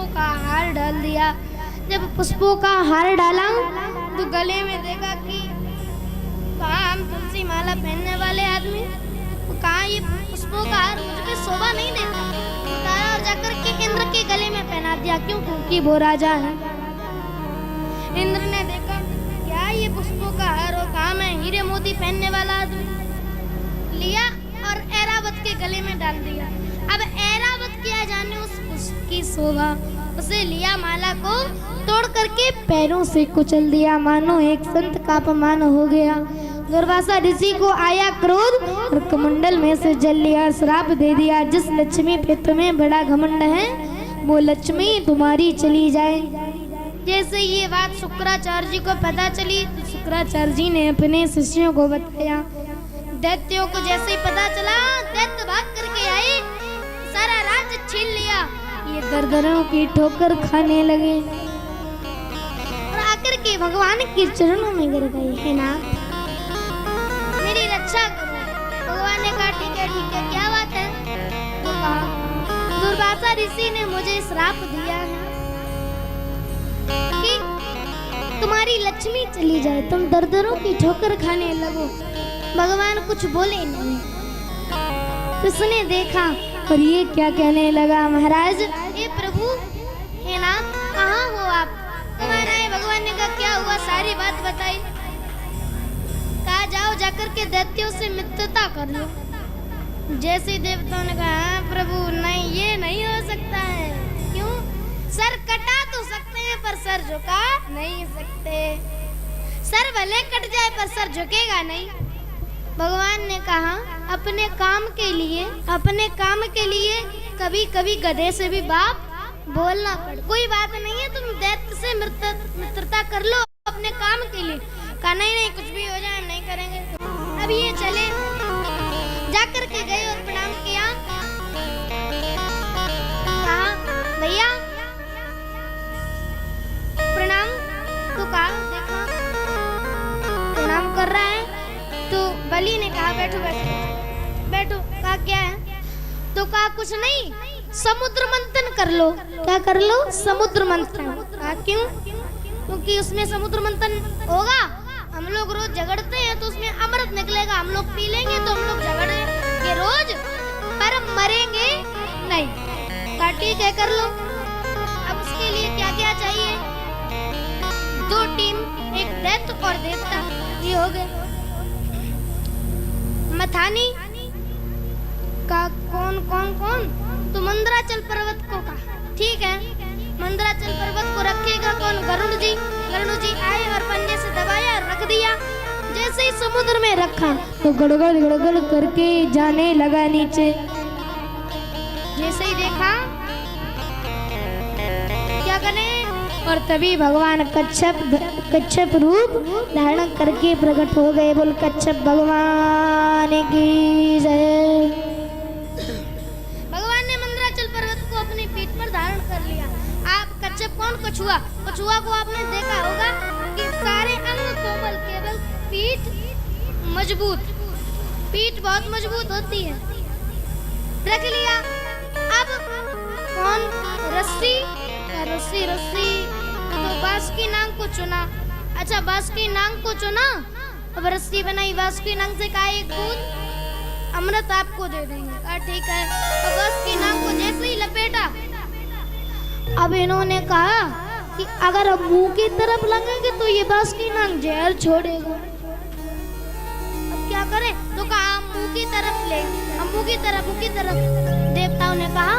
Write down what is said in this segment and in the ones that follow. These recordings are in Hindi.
पुष्पों का हार डाल दिया। जब पुष्पों का हार डाला तो गले में देखा कि कहाँ हम तुलसी माला पहनने वाले आदमी, तो कहाँ ये पुष्पों का हार मुझे शोभा नहीं देता। उतारा और जाकर के इंद्र के गले में पहना दिया। क्यों? क्योंकि वो राजा है। इंद्र ने देखा क्या ये पुष्पों का हार, और कहाँ मैं हीरे मोती पहनने वाला आदमी, लिया और ऐरावत के गले में डाल दिया। अब ऐरावत क्या जाने उस पुष्प की शोभा, उसे लिया माला को तोड़ करके पैरों से कुचल दिया, मानो एक संत का अपमान हो गया। दुर्वासा ऋषि को आया क्रोध और कमंडल में से जल लिया, श्राप दे दिया, जिस लक्ष्मी पे तुम्हें बड़ा घमंड है वो लक्ष्मी तुम्हारी चली जाए। जैसे ये बात शुक्राचार्य जी को पता चली तो शुक्राचार्य जी ने अपने शिष्यों को बताया। दैत्यों को जैसे ही पता चला दैत्य भाग करके आए, सारा राज्य छीन लिया। ये दरदरों की ठोकर खाने लगे और आकर के भगवान के चरणों में गिर गए। है ना, मेरी रक्षा करो। भगवान ने कहा ठीक है क्या बात है? तो कहा दुर्वासा ऋषि ने मुझे श्राप दिया है कि तुम्हारी लक्ष्मी चली जाए, तुम दरदरों की ठोकर खाने लगो। भगवान कुछ बोले नहीं। उसने देखा और ये क्या कहने लगा, महाराज ये प्रभु है ना, कहाँ हो आप? तुम्हारा है। भगवान ने कहा क्या हुआ, सारी बात बताई। कहा जाओ जाकर के दैत्यों से मित्रता कर लो। जैसे देवताओं ने कहा हाँ प्रभु नहीं, ये नहीं हो सकता है। क्यों? सर कटा तो सकते हैं पर सर झुका नहीं सकते। सर भले कट जाए पर सर झुकेगा नहीं। भगवान ने कहा अपने काम के लिए कभी कभी गधे से भी बाप बोलना पड़े। कोई बात नहीं है, तुम दैत्य से मित्रता कर लो अपने काम के लिए। कहा नहीं कुछ भी हो जाए हम नहीं करेंगे। अब ये चले जाकर के गए और प्रणाम किया। कहा भैया प्रणाम। तो कहा देखा प्रणाम कर रहा है। तो बलि ने कहा बैठो बैठो बैठो। कहा क्या है? तो कहा कुछ नहीं, समुद्र मंथन कर लो। क्या कर लो? समुद्र मंथन। कहा क्यों? क्योंकि उसमें समुद्र मंथन होगा, हम लोग रोज झगड़ते हैं तो उसमें अमृत निकलेगा, हम लोग पी लेंगे तो हम लोग झगड़ेंगे रोज पर मरेंगे नहीं। कहा ठीक है कर लो। अब उसके लिए क्या क्या चाहिए? 2 टीम, एक दैत्य और देवता, ये हो गए। मथानी का कौन कौन कौन? तो मंदराचल पर्वत को कहा ठीक है। मंदराचल पर्वत को रखेगा कौन? गरुड़ जी। गरुड़ जी आए और पंजे से दबाया, रख दिया। जैसे ही समुद्र में रखा तो गड़गड़ गड़गड़ करके जाने लगा नीचे। जैसे ही देखा क्या करें, और तभी भगवान कच्छप रूप धारण करके प्रकट हो गए। बोल कच्छप भगवान की जय। भगवान ने मंदराचल पर्वत को अपनी पीठ पर धारण कर लिया। आप कच्छप कौन? कछुआ। कछुआ को आपने देखा होगा कि सारे अंग कोमल, केवल पीठ मजबूत। पीठ बहुत मजबूत होती है। रख लिया। अब कौन? रस्सी रस्सी तो बांसुरी नाग को चुना। अच्छा बांसुरी नाग को चुना, अब रस्सी बनाई। बांसुरी नाग से कहा एक बूंद अमृत आपको दे देंगे। कहा ठीक है। तो बांसुरी नाग को जैसे ही लपेटा, अब इन्होंने कहा कि अगर हम मुंह की तरफ लगेंगे तो ये बांसुरी नाग जहर छोड़ेगा। अब क्या करें? तो कहा हम मुंह की तरफ लेंगे, हम मुंह की तरफ। देवताओं ने कहा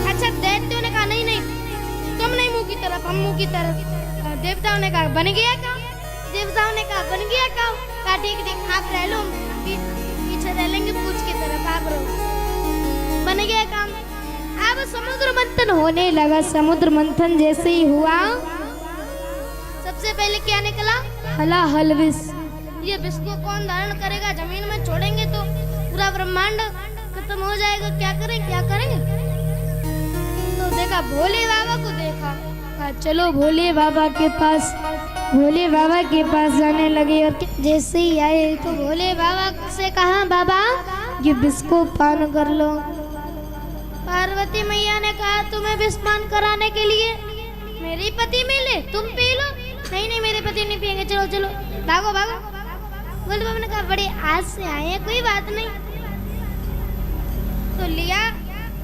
अच्छा। दैत्यों ने कहा नहीं तुम नहीं मुंह की तरफ, हम मुंह की तरफ। देवताओं ने कहा बन गया काम। देवताओं ने कहा बन गया काम। कहा ठीक आप रह लो, पीछे रह लेंगे, पूछ की तरफ आप रहो। बन गया काम। अब समुद्र मंथन होने लगा। समुद्र मंथन जैसे ही हुआ सबसे पहले क्या निकला? हलाहल विष। ये विष को कौन धारण करेगा? जमीन में छोड़ेंगे तो पूरा ब्रह्मांड खत्म हो जाएगा। क्या करेंगे? तो देखा भोले बाबा को देखा। कहा चलो भोले बाबा के पास। भोले बाबा के पास जाने लगे और जैसे ही आए तो भोले बाबा से कहा बाबा ये विष को पान कर लो। पार्वती मैया ने कहा तुम्हें विस्मान कराने के लिए मेरे पति मिले, तुम पी लो। नहीं नहीं मेरे पति नहीं पिएंगे, चलो चलो भागो भागो। गोलू बाबा ने कहा बड़े आज से आए हैं, कोई बात नहीं। तो लिया,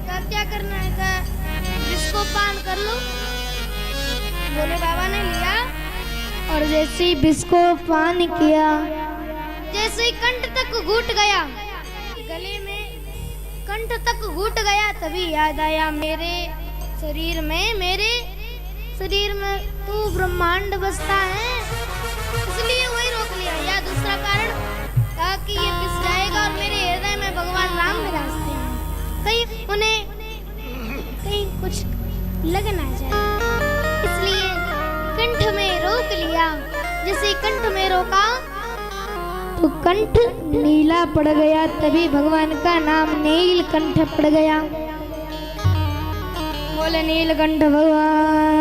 कहा क्या करना है, कहा जिसको पान कर लो। भोले बाबा ने लिया और जैसे ही बिस्को पान किया, जैसे ही कंठ तक घुट गया, गले में कंठ तक घुट गया, तभी याद आया मेरे शरीर में तू ब्रह्मांड बसता है, इसलिए वही रोक लिया। या दूसरा कारण था कि ये पिस जाएगा और मेरे हृदय में भगवान राम विराजते हैं, कहीं उन्हें कहीं कुछ लग ना जाए, इसलिए कंठ में रोक लिया। जैसे कंठ में रोका तो कंठ नीला पड़ गया, तभी भगवान का नाम नीलकंठ पड़ गया। बोले नीलकंठ भगवान